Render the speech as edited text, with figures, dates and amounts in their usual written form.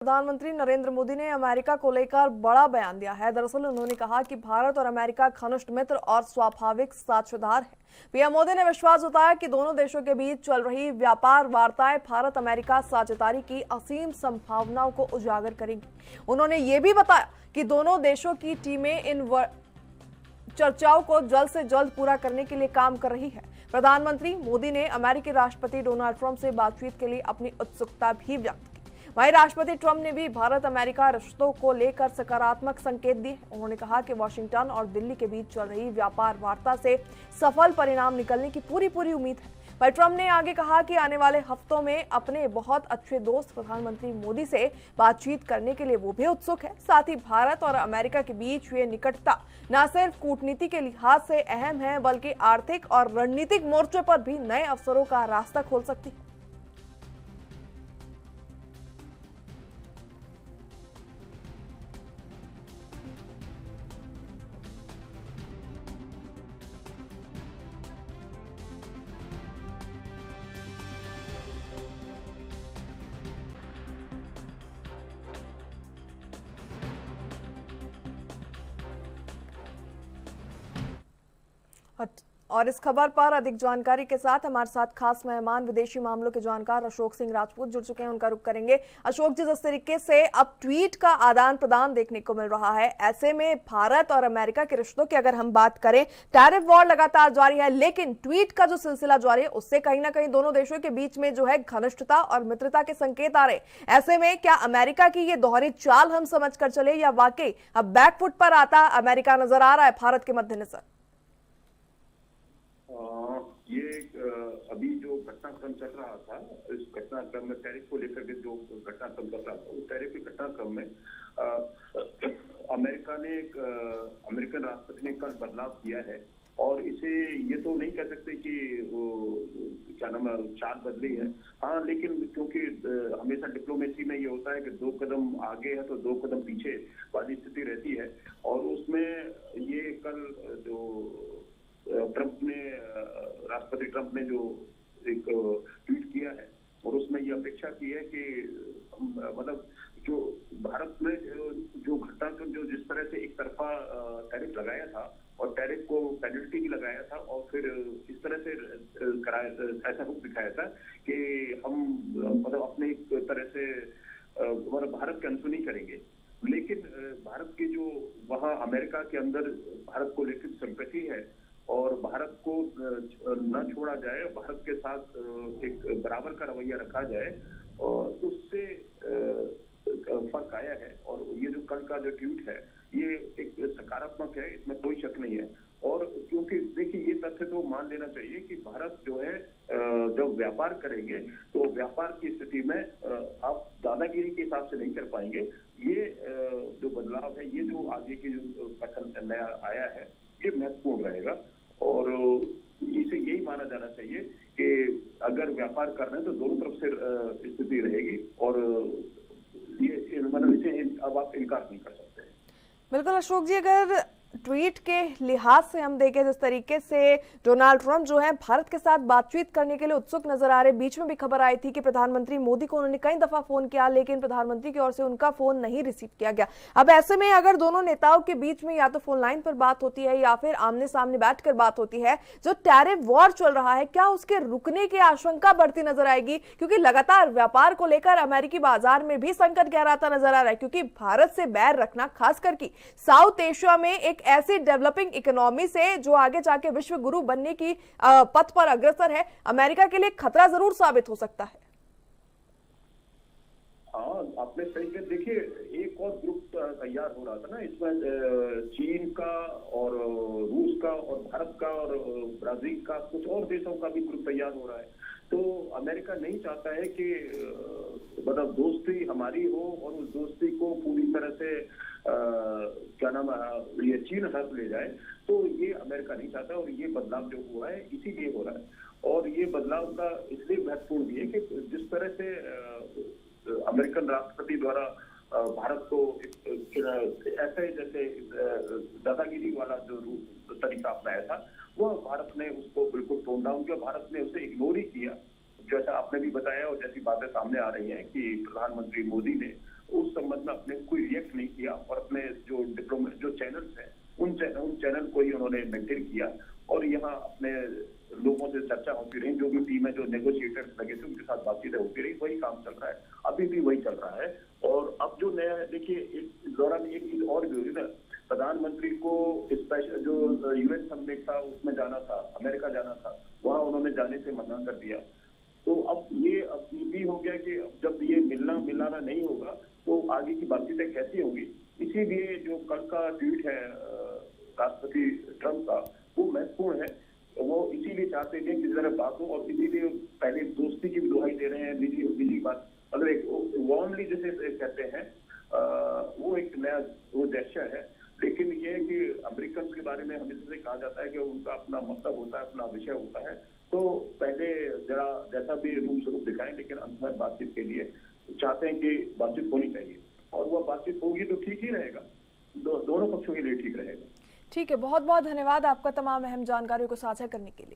प्रधानमंत्री नरेंद्र मोदी ने अमेरिका को लेकर बड़ा बयान दिया है। दरअसल उन्होंने कहा कि भारत और अमेरिका घनिष्ठ मित्र और स्वाभाविक साझेदार हैं। पीएम मोदी ने विश्वास जताया कि दोनों देशों के बीच चल रही व्यापार वार्ताएं भारत अमेरिका साझेदारी की असीम संभावनाओं को उजागर करेंगी। उन्होंने ये भी बताया कि दोनों देशों की टीमें इन चर्चाओं को जल्द से जल्द पूरा करने के लिए काम कर रही है। प्रधानमंत्री मोदी ने अमेरिकी राष्ट्रपति डोनाल्ड ट्रंप से बातचीत के लिए अपनी उत्सुकता भी व्यक्त की। वहीं राष्ट्रपति ट्रंप ने भी भारत अमेरिका रिश्तों को लेकर सकारात्मक संकेत दिए। उन्होंने कहा कि वॉशिंगटन और दिल्ली के बीच चल रही व्यापार वार्ता से सफल परिणाम निकलने की पूरी उम्मीद है। वहीं ट्रंप ने आगे कहा कि आने वाले हफ्तों में अपने बहुत अच्छे दोस्त प्रधानमंत्री मोदी से बातचीत करने के लिए वो भी उत्सुक है। साथ ही भारत और अमेरिका के बीच ये निकटता न सिर्फ कूटनीति के लिहाज से अहम है, बल्कि आर्थिक और रणनीतिक मोर्चे पर भी नए अवसरों का रास्ता खोल सकती है। और इस खबर पर अधिक जानकारी के साथ हमारे साथ खास मेहमान विदेशी मामलों के जानकार अशोक सिंह राजपूत जुड़ चुके हैं। उनका रुख करेंगे। अशोक जी, जिस तरीके से अब ट्वीट का आदान प्रदान देखने को मिल रहा है, ऐसे में भारत और अमेरिका के रिश्तों की अगर हम बात करें, टैरिफ वॉर लगातार जारी है, लेकिन ट्वीट का जो सिलसिला जारी है उससे कहीं ना कहीं दोनों देशों के बीच में जो है घनिष्ठता और मित्रता के संकेत आ रहे। ऐसे में क्या अमेरिका की ये दोहरी चाल हम समझ कर चले या वाकई अब बैकफुट पर आता अमेरिका नजर आ रहा है भारत के मद्देनजर? ये अभी जो घटनाक्रम चल रहा था, इस घटनाक्रम में टैरिफ को लेकर के जो घटनाक्रम चल रहा था, उस टैरिफ के घटनाक्रम में अमेरिकन राष्ट्रपति ने कल बदलाव किया है। और इसे ये तो नहीं कह सकते कि क्या नाम चाल बदली है। हाँ, लेकिन क्योंकि हमेशा डिप्लोमेसी में ये होता है कि 2 कदम आगे है तो 2 कदम पीछे वाली स्थिति रहती है। और उसमें ये कल जो राष्ट्रपति ट्रंप ने जो एक ट्वीट किया है और उसमें ये अपेक्षा की है कि मतलब जो भारत में जो घटनाक्रम जो जिस तरह से एक तरफा टैरिफ लगाया था और टैरिफ को पेनल्टी भी लगाया था और फिर इस तरह से ऐसा रुख दिखाया था कि हम मतलब अपने एक तरह से मतलब भारत की अनसुनी करेंगे। लेकिन भारत के जो वहाँ अमेरिका के अंदर भारत को लेकर संपत्ति है और भारत को न छोड़ा जाए, भारत के साथ एक बराबर का रवैया रखा जाए, और उससे फर्क आया है। और ये जो कल का जो ट्वीट है ये एक सकारात्मक है, इसमें कोई शक नहीं है। और क्योंकि देखिए ये तथ्य तो मान लेना चाहिए कि भारत जो है जब व्यापार करेंगे तो व्यापार की स्थिति में आप दादागिरी के हिसाब से नहीं कर पाएंगे। ये जो बदलाव है, ये जो आगे की जो कथन नया आया है, ये महत्वपूर्ण रहेगा। और इसे यही माना जाना चाहिए कि अगर व्यापार कर रहे हैं तो दोनों तरफ से स्थिति रहेगी और ये मतलब इसे अब आप इनकार नहीं कर सकते। बिल्कुल अशोक जी, अगर ट्वीट के लिहाज से हम देखें, जिस तरीके से डोनाल्ड ट्रंप जो है भारत के साथ बातचीत करने के लिए उत्सुक नजर आ रहे। बीच में भी खबर आई थी कि प्रधानमंत्री मोदी को उन्होंने कई दफा फोन किया, लेकिन प्रधानमंत्री की ओर से उनका फोन नहीं रिसीव किया गया। अब ऐसे में अगर दोनों नेताओं के बीच में या तो फोन लाइन पर बात होती है या फिर आमने सामने बैठकर बात होती है, जो टैरिफ वॉर चल रहा है, क्या उसके रुकने की आशंका बढ़ती नजर आएगी? क्योंकि लगातार व्यापार को लेकर अमेरिकी बाजार में भी संकट गहराता नजर आ रहा है, क्योंकि भारत से बैर रखना, खास करके साउथ एशिया में एक ऐसी डेवलपिंग इकोनॉमी से जो आगे जाके विश्व गुरु बनने की पथ पर अग्रसर है, अमेरिका के लिए खतरा जरूर साबित हो सकता है। हाँ, आपने सही कहा। देखिए, एक और ग्रुप तैयार हो रहा था ना, इसमें चीन का और रूस का और भारत का और ब्राजील का, कुछ और देशों का भी ग्रुप तैयार हो रहा है। तो अमेरिका नहीं चाहता है कि मतलब दोस्ती हमारी हो और उस दोस्ती को पूरी तरह से क्या नाम ये चीन हड़प ले जाए। तो ये अमेरिका नहीं चाहता और ये बदलाव जो हुआ है इसीलिए हो रहा है। और ये बदलाव का इसलिए महत्वपूर्ण भी है कि जिस तरह से अमेरिकन राष्ट्रपति द्वारा भारत को ऐसे जैसे दादागिरी वाला जो तरीका अपनाया था, वो भारत ने उसको बिल्कुल टोन डाउन किया। भारत ने उसे इग्नोर ही किया। जैसा आपने भी बताया और जैसी बातें सामने आ रही हैं कि प्रधानमंत्री मोदी ने उस संबंध में अपने कोई रिएक्ट नहीं किया और अपने जो डिप्लोमेट जो चैनल्स हैं उन चैनल को ही उन्होंने मेंटेन किया और यहाँ अपने लोगों से चर्चा होती रही, जो भी टीम है जो नेगोशिएटर्स लगे थे उनके साथ बातचीतें होती रही, वही काम चल रहा है, अभी भी वही चल रहा है। और अब जो नया है, देखिए इस दौरान एक चीज और भी हुई ना, प्रधानमंत्री को स्पेशल जो यूएन समिट था उसमें जाना था, अमेरिका जाना था, वहां उन्होंने जाने से मना कर दिया। तो अब ये भी हो गया कि जब ये मिलाना नहीं होगा तो आगे की बातचीतें कैसी होगी। इसीलिए जो कल का ट्वीट है राष्ट्रपति ट्रंप का वो महत्वपूर्ण है, वो इसीलिए चाहते हैं कि जरा बात हो और इसीलिए पहले दोस्ती की भी दुहाई दे रहे हैं, निजी बात मतलब एक वार्मली जैसे कहते हैं, वो एक नया वो जेस्चर है। लेकिन ये है कि अमेरिकन के बारे में हमेशा से कहा जाता है कि उनका अपना मतलब होता है, अपना विषय होता है, तो पहले जरा जैसा भी रूप स्वरूप दिखाएं, लेकिन अंत में बातचीत के लिए चाहते हैं कि बातचीत होनी चाहिए और वह बातचीत होगी तो ठीक ही रहेगा, दोनों पक्षों के लिए ठीक रहेगा। ठीक है, बहुत बहुत धन्यवाद आपका तमाम अहम जानकारियों को साझा करने के लिए।